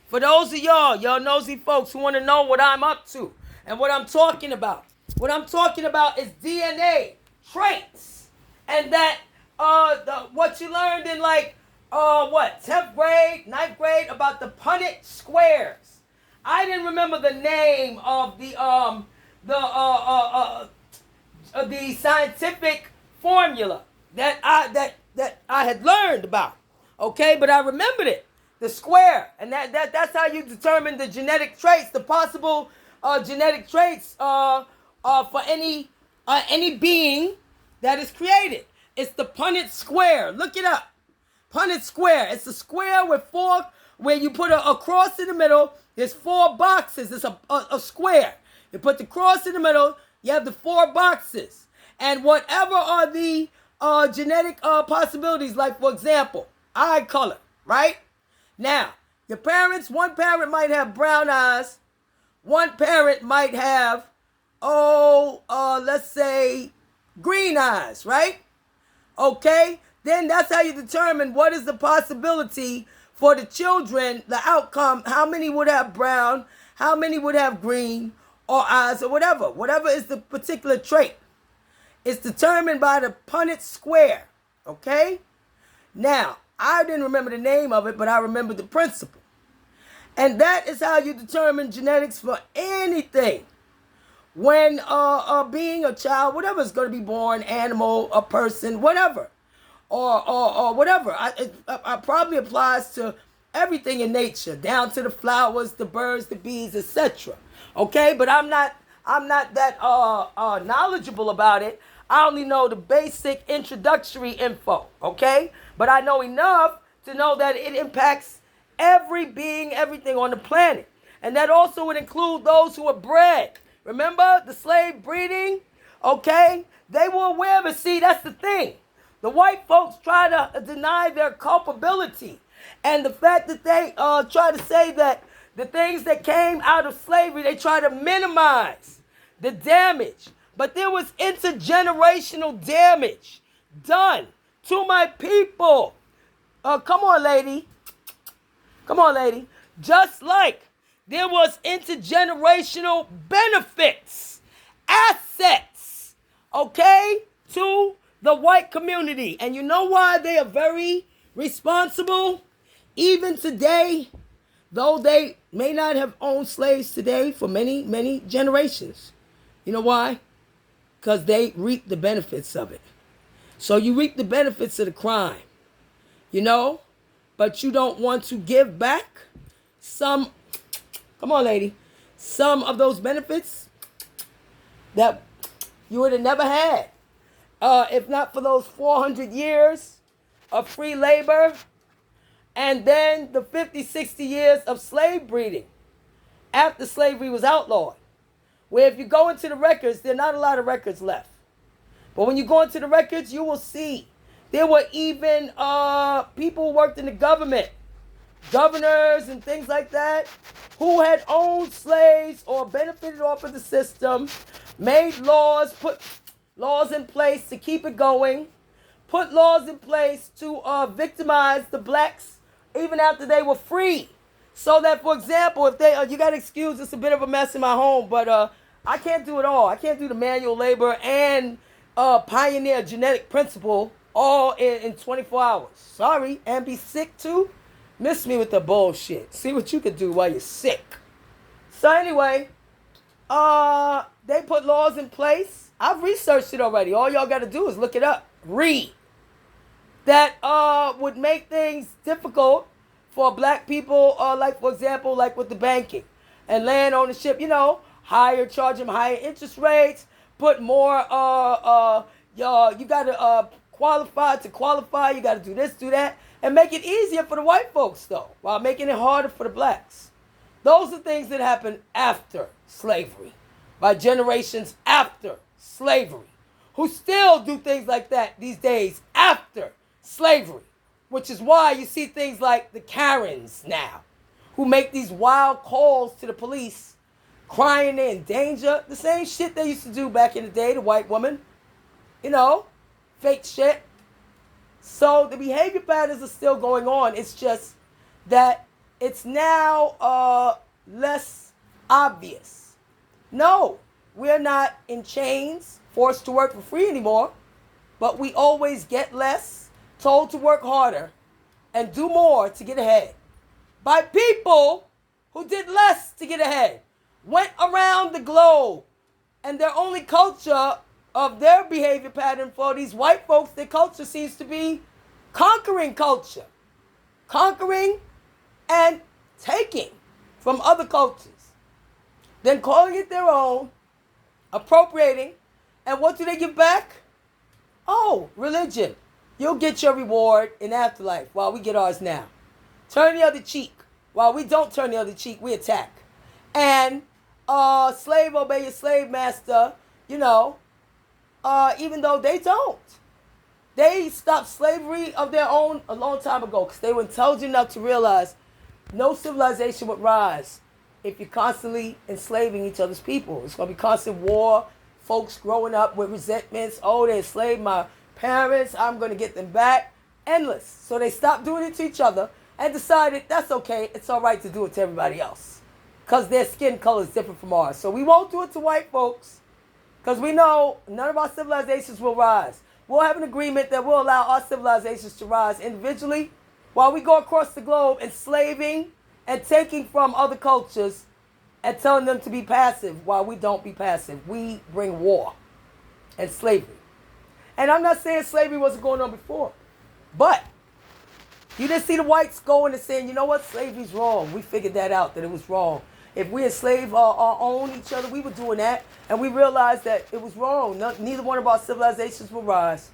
For those of y'all nosy folks who want to know what I'm up to and what I'm talking about. What I'm talking about is DNA traits, and that what you learned in like 10th grade, ninth grade about the Punnett squares. I didn't remember the name of the scientific formula that I had learned about. Okay, but I remembered it. The square, and that's how you determine the genetic traits, the possible genetic traits for any being that is created. It's the Punnett square. Look it up. Punnett square. It's a square with four, where you put a cross in the middle. There's four boxes. It's a square. You put the cross in the middle. You have the four boxes. And whatever are the genetic possibilities, like, for example, eye color, right? Now, one parent might have brown eyes. One parent might have, let's say, green eyes, right? Okay? Then that's how you determine what is the possibility for the children, the outcome, how many would have brown, how many would have green, or eyes, or whatever. Whatever is the particular trait. It's determined by the Punnett square, okay? Now, I didn't remember the name of it, but I remember the principle. And that is how you determine genetics for anything. When being a child, whatever is going to be born, animal, a person, whatever, or whatever. It probably applies to everything in nature, down to the flowers, the birds, the bees, etc. Okay, but I'm not that knowledgeable about it. I only know the basic introductory info. Okay, but I know enough to know that it impacts every being, everything on the planet, and that also would include those who are bred. Remember the slave breeding? Okay, they were aware of it. See, that's the thing. The white folks try to deny their culpability, and the fact that they try to say that the things that came out of slavery, they try to minimize the damage. But there was intergenerational damage done to my people. Come on, lady. Come on, lady. Just like there was intergenerational benefits, assets, okay, to the white community. And you know why they are very responsible? Even today, though they may not have owned slaves today for many, many generations. You know why? Because they reap the benefits of it. So you reap the benefits of the crime, you know, but you don't want to give back some, come on, lady, some of those benefits that you would have never had if not for those 400 years of free labor, and then the 50, 60 years of slave breeding after slavery was outlawed. Where if you go into the records, there are not a lot of records left. But when you go into the records, you will see there were even people who worked in the government, governors and things like that, who had owned slaves or benefited off of the system, made laws, put laws in place to keep it going, put laws in place to victimize the blacks even after they were free. So that, for example, if they, you got to excuse, it's a bit of a mess in my home, but I can't do it all. I can't do the manual labor and pioneer genetic principle all in 24 hours. Sorry, and be sick too? Miss me with the bullshit. See what you could do while you're sick. So anyway, they put laws in place. I've researched it already. All y'all got to do is look it up. Read. That would make things difficult for black people, like, for example, like with the banking and land ownership, you know, charge them higher interest rates, put more, you got to qualify, you got to do this, do that, and make it easier for the white folks, though, while making it harder for the blacks. Those are things that happened after slavery, by generations after slavery, who still do things like that these days after slavery, which is why you see things like the Karens now, who make these wild calls to the police, crying they're in danger. The same shit they used to do back in the day, the white woman. You know, fake shit. So the behavior patterns are still going on. It's just that it's now less obvious. No, we're not in chains, forced to work for free anymore, but we always get less, told to work harder, and do more to get ahead. By people who did less to get ahead, went around the globe, and their only culture of their behavior pattern for these white folks, their culture seems to be conquering culture. Conquering and taking from other cultures. Then calling it their own, appropriating, and what do they give back? Oh, religion. You'll get your reward in afterlife while we get ours now. Turn the other cheek. While we don't turn the other cheek, we attack. And slave, obey your slave master, even though they don't. They stopped slavery of their own a long time ago because they were intelligent enough to realize no civilization would rise if you're constantly enslaving each other's people. It's going to be constant war, folks growing up with resentments. Oh, they enslaved my parents, I'm going to get them back. Endless. So they stopped doing it to each other and decided that's okay, it's all right to do it to everybody else because their skin color is different from ours. So we won't do it to white folks because we know none of our civilizations will rise. We'll have an agreement that will allow our civilizations to rise individually while we go across the globe enslaving and taking from other cultures and telling them to be passive while we don't be passive. We bring war and slavery. And I'm not saying slavery wasn't going on before, but you didn't see the whites going and saying, you know what, slavery's wrong. We figured that out, that it was wrong. If we enslave our own each other, we were doing that. And we realized that it was wrong. Neither one of our civilizations will rise.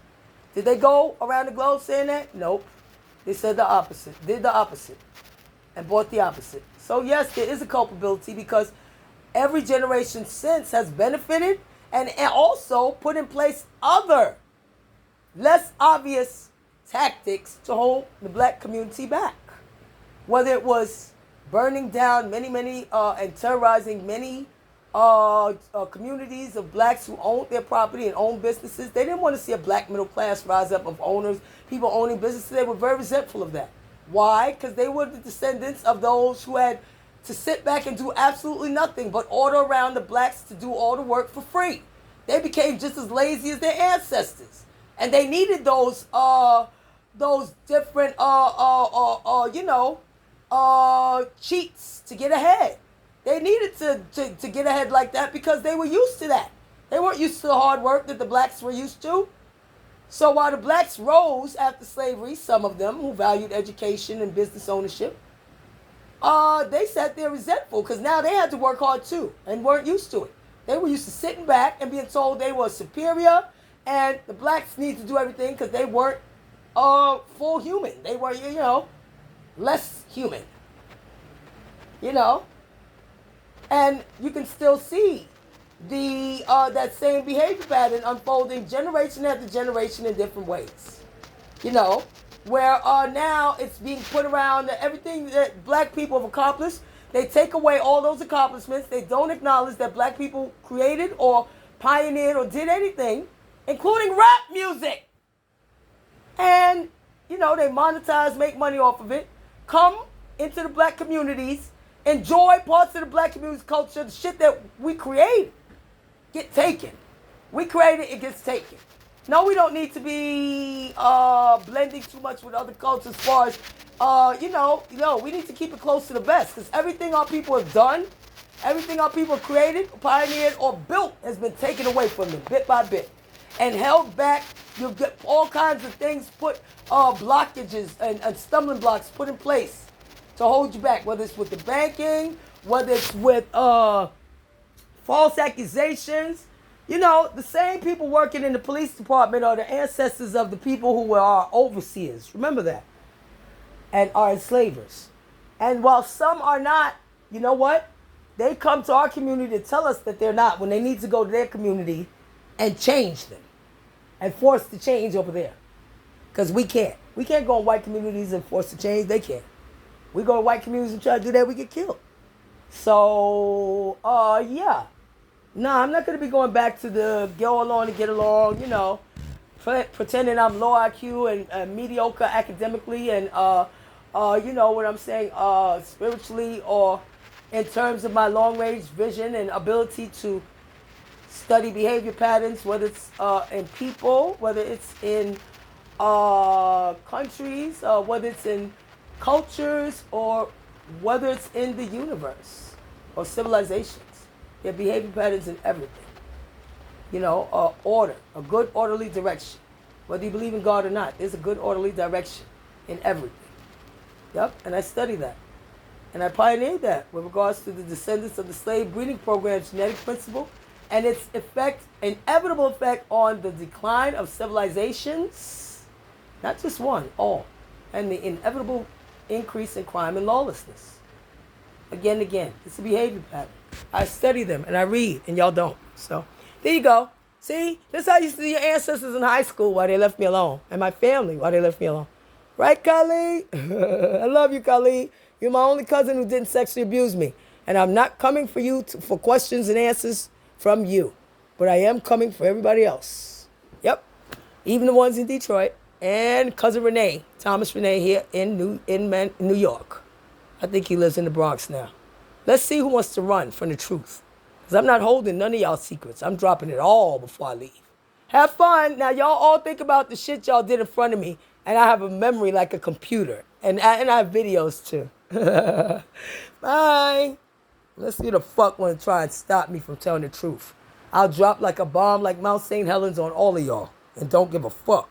Did they go around the globe saying that? Nope. They said the opposite. Did the opposite. And bought the opposite. So yes, there is a culpability because every generation since has benefited and also put in place other less obvious tactics to hold the black community back. Whether it was burning down many, and terrorizing many communities of blacks who owned their property and owned businesses. They didn't want to see a black middle class rise up of owners, people owning businesses. They were very resentful of that. Why? Because they were the descendants of those who had to sit back and do absolutely nothing but order around the blacks to do all the work for free. They became just as lazy as their ancestors. And they needed those different, cheats to get ahead. They needed to get ahead like that because they were used to that. They weren't used to the hard work that the blacks were used to. So while the blacks rose after slavery, some of them who valued education and business ownership, they sat there resentful because now they had to work hard too and weren't used to it. They were used to sitting back and being told they were superior and the blacks need to do everything because they weren't full human. They were, less human. And you can still see the that same behavior pattern unfolding generation after generation in different ways. Where now it's being put around that everything that black people have accomplished, they take away all those accomplishments. They don't acknowledge that black people created or pioneered or did anything, including rap music. And, they monetize, make money off of it, come into the black communities, enjoy parts of the black community's culture, the shit that we create, get taken. We create it, it gets taken. No, we don't need to be blending too much with other cultures as far as, we need to keep it close to the best because everything our people have done, everything our people have created, pioneered, or built has been taken away from them bit by bit and held back. You'll get all kinds of things put, blockages and stumbling blocks put in place to hold you back, whether it's with the banking, whether it's with false accusations. The same people working in the police department are the ancestors of the people who were our overseers. Remember that. And are enslavers. And while some are not, you know what? They come to our community to tell us that they're not when they need to go to their community and change them. And force the change over there. Because we can't. We can't go in white communities and force the change. They can't. We go to white communities and try to do that, we get killed. So, yeah. No, I'm not going to be going back to the go along and get along, pretending I'm low IQ and mediocre academically and you know what I'm saying, spiritually, or in terms of my long range vision and ability to study behavior patterns, whether it's in people, whether it's in countries, whether it's in cultures, or whether it's in the universe or civilizations. There are behavior patterns in everything. You know, order, a good orderly direction. Whether you believe in God or not, there's a good orderly direction in everything. Yep, and I study that. And I pioneered that with regards to the descendants of the slave breeding program's genetic principle and its effect, inevitable effect on the decline of civilizations, not just one, all, and the inevitable increase in crime and lawlessness. Again and again, it's a behavior pattern. I study them and I read, and y'all don't. So there you go. See, this is how you see your ancestors in high school why they left me alone, and my family why they left me alone. Right, Khalid? I love you, Khalid. You're my only cousin who didn't sexually abuse me, and I'm not coming for you for questions and answers from you, but I am coming for everybody else. Yep, even the ones in Detroit and cousin Renee, Thomas Renee here in New York. I think he lives in the Bronx now. Let's see who wants to run from the truth. Because I'm not holding none of y'all secrets. I'm dropping it all before I leave. Have fun. Now, y'all all think about the shit y'all did in front of me, and I have a memory like a computer. And I have videos, too. Bye. Let's see who the fuck want to try and stop me from telling the truth. I'll drop like a bomb like Mount St. Helens on all of y'all. And don't give a fuck.